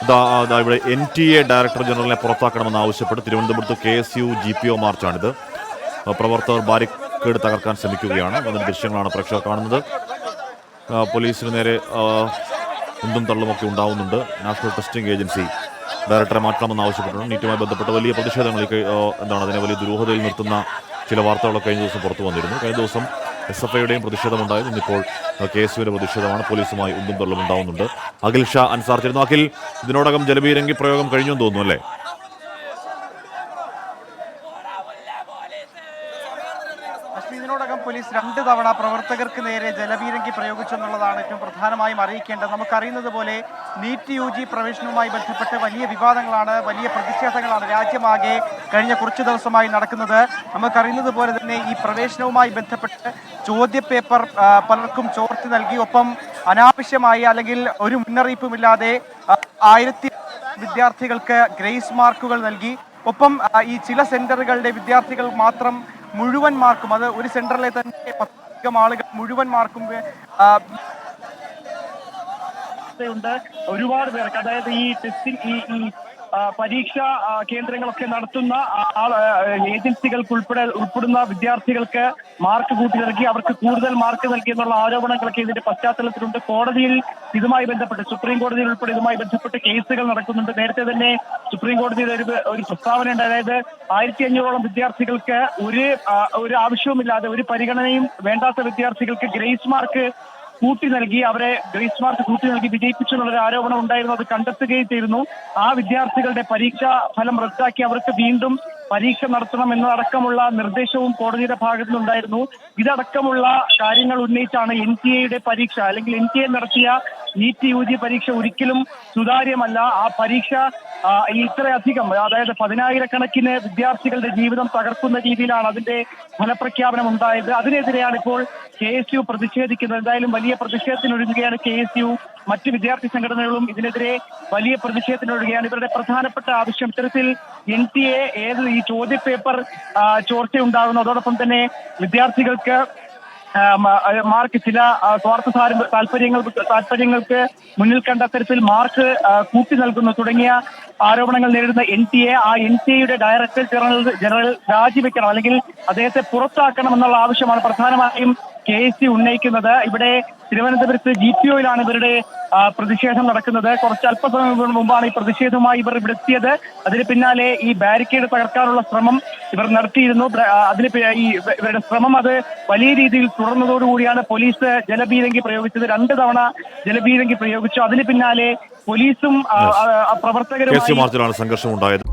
ഇവിടെ NTA director ജനറലിനെ പുറത്താക്കണമെന്ന് ആവശ്യപ്പെട്ട് തിരുവനന്തപുരത്ത് KSU GPO മാർച്ചാണിത്. പ്രവർത്തകർ ബാരിക്കേഡ് തകർക്കാൻ ശ്രമിക്കുകയാണ്. അതിന്റെ ദൃശ്യങ്ങളാണ് പ്രേക്ഷകർ കാണുന്നത്. പോലീസിന് നേരെ ഉന്തും തള്ളുമൊക്കെ ഉണ്ടാവുന്നുണ്ട്. നാഷണൽ ടെസ്റ്റിംഗ് ഏജൻസി ഡയറക്ടറെ മാറ്റണമെന്ന് ആവശ്യപ്പെട്ടിട്ടുണ്ട്. നീറ്റുമായി ബന്ധപ്പെട്ട വലിയ പ്രതിഷേധങ്ങൾ അതിനെ വലിയ ദുരൂഹതയിൽ നിർത്തുന്ന ചില വാർത്തകളൊക്കെ കഴിഞ്ഞ ദിവസം പുറത്തു വന്നിരുന്നു. കഴിഞ്ഞ ദിവസം SFIയുടെയും പ്രതിഷേധമുണ്ടായിരുന്നു. ഇന്നിപ്പോൾ KSUവിന്റെ പ്രതിഷേധമാണ്. പോലീസുമായി ഉന്തും തള്ളും ഉണ്ടാവുന്നുണ്ട്. അഖിൽ ഷാ അൻസാർ ചേരുന്നു. അഖിൽ, ഇതിനോടകം ജലപീരങ്കി പ്രയോഗം കഴിഞ്ഞു എന്ന് തോന്നുന്നു അല്ലേ? ഇതിനോടകം പോലീസ് 2 തവണ പ്രവർത്തകർക്ക് നേരെ ജലപീരങ്കി പ്രയോഗിച്ചെന്നുള്ളതാണ് ഏറ്റവും പ്രധാനമായും അറിയിക്കേണ്ടത്. നമുക്കറിയുന്നത് പോലെ നീറ്റ് UG പ്രവേശനവുമായി ബന്ധപ്പെട്ട് വലിയ വിവാദങ്ങളാണ്, വലിയ പ്രതിഷേധങ്ങളാണ് രാജ്യമാകെ കഴിഞ്ഞ കുറച്ച് ദിവസമായി നടക്കുന്നത്. നമുക്കറിയുന്നത് പോലെ തന്നെ ഈ പ്രവേശനവുമായി ബന്ധപ്പെട്ട് ചോദ്യപേപ്പർ പലർക്കും ചോർത്തി നൽകി, ഒപ്പം അനാവശ്യമായി അല്ലെങ്കിൽ ഒരു മുന്നറിയിപ്പുമില്ലാതെ 1000 വിദ്യാർത്ഥികൾക്ക് ഗ്രേസ് മാർക്കുകൾ നൽകി. ഒപ്പം ഈ ചില സെന്ററുകളുടെ വിദ്യാർത്ഥികൾ മാത്രം മുഴുവൻ മാർക്കും, അത് ഒരു സെന്ററിലെ തന്നെ 10 ആളുകൾ മുഴുവൻ മാർക്കും ഒരുപാട് പേർക്ക്, അതായത് ഈ ടെസ്റ്റിംഗ് ഈ പരീക്ഷാ കേന്ദ്രങ്ങളൊക്കെ നടത്തുന്ന ഏജൻസികൾക്ക് ഉൾപ്പെടുന്ന വിദ്യാർത്ഥികൾക്ക് മാർക്ക് കൂട്ടി നൽകി, അവർക്ക് കൂടുതൽ മാർക്ക് നൽകി എന്നുള്ള ആരോപണങ്ങളൊക്കെ ഇതിന്റെ പശ്ചാത്തലത്തിലുണ്ട്. കോടതിയിൽ ഇതുമായി ബന്ധപ്പെട്ട്, സുപ്രീം കോടതിയിൽ ഉൾപ്പെടെ ഇതുമായി ബന്ധപ്പെട്ട് കേസുകൾ നടക്കുന്നുണ്ട്. നേരത്തെ തന്നെ സുപ്രീം കോടതിയിൽ ഒരു പ്രസ്താവന ഉണ്ട്. അതായത് 1500ഓളം വിദ്യാർത്ഥികൾക്ക് ഒരു ആവശ്യവുമില്ലാതെ, ഒരു പരിഗണനയും വേണ്ടാത്ത വിദ്യാർത്ഥികൾക്ക് ഗ്രേസ് മാർക്ക് കൂട്ടി നൽകി, അവരെ ഗ്രേസ് മാർക്ക് കൂട്ടി നൽകി വിജയിപ്പിച്ചു എന്നുള്ളൊരു ആരോപണം ഉണ്ടായിരുന്നു. അത് കണ്ടെത്തുകയും ചെയ്തിരുന്നു. ആ വിദ്യാർത്ഥികളുടെ പരീക്ഷാ ഫലം റദ്ദാക്കി അവർക്ക് വീണ്ടും പരീക്ഷ നടത്തണം എന്നതടക്കമുള്ള നിർദ്ദേശവും കോടതിയുടെ ഭാഗത്തു നിന്നുണ്ടായിരുന്നു. ഇതടക്കമുള്ള കാര്യങ്ങൾ ഉന്നയിച്ചാണ് NTA പരീക്ഷ, അല്ലെങ്കിൽ NTA നടത്തിയ നീറ്റ് UG പരീക്ഷ ഒരിക്കലും സുതാര്യമല്ല. ആ പരീക്ഷ ഇത്രയധികം, അതായത് 10000കണക്കിന് വിദ്യാർത്ഥികളുടെ ജീവിതം തകർക്കുന്ന രീതിയിലാണ് അതിന്റെ ഫലപ്രഖ്യാപനം ഉണ്ടായത്. അതിനെതിരെയാണ് ഇപ്പോൾ KSU പ്രതിഷേധിക്കുന്നത്. എന്തായാലും വലിയ പ്രതിഷേധത്തിനൊരുങ്ങുകയാണ് KSU. മറ്റ് വിദ്യാർത്ഥി സംഘടനകളും ഇതിനെതിരെ വലിയ പ്രതിഷേധത്തിനൊരുങ്ങുകയാണ്. ഇവരുടെ പ്രധാനപ്പെട്ട ആവശ്യം ഇത്തരത്തിൽ NTA ഈ ചോദ്യപേപ്പർ ചോർച്ച ഉണ്ടാകുന്നു, അതോടൊപ്പം തന്നെ വിദ്യാർത്ഥികൾക്ക് മാർക്ക് ചില സ്വാർത്ഥ താല്പര്യങ്ങൾക്ക് മുന്നിൽ കണ്ട തരത്തിൽ മാർക്ക് കൂട്ടി നൽകുന്നു തുടങ്ങിയ ആരോപണങ്ങൾ നേരിടുന്ന NTA, ആ NTAയുടെ ഡയറക്ടർ ജനറൽ രാജിവെക്കണം, അല്ലെങ്കിൽ അദ്ദേഹത്തെ പുറത്താക്കണം എന്നുള്ള ആവശ്യമാണ് പ്രധാനമായും KSU ഉന്നയിക്കുന്നത്. ഇവിടെ തിരുവനന്തപുരത്ത് GPOയിലാണ് ഇവരുടെ പ്രതിഷേധം നടക്കുന്നത്. അല്പസമയം മുമ്പാണ് ഈ പ്രതിഷേധവുമായി ഇവർ ഇവിടെ എത്തിയത്. അതിന് പിന്നാലെ ഈ ബാരിക്കേഡ് തകർക്കാനുള്ള ശ്രമം ഇവർ നടത്തിയിരുന്നു. ഇവരുടെ ശ്രമം അത് വലിയ രീതിയിൽ തുടർന്നതോടുകൂടിയാണ് പോലീസ് ജലപീരങ്കി പ്രയോഗിച്ചത്. 2 തവണ ജലപീരങ്കി പ്രയോഗിച്ചു. അതിന് പിന്നാലെ പോലീസും പ്രവർത്തകരും സംഘർഷം ഉണ്ടായത്.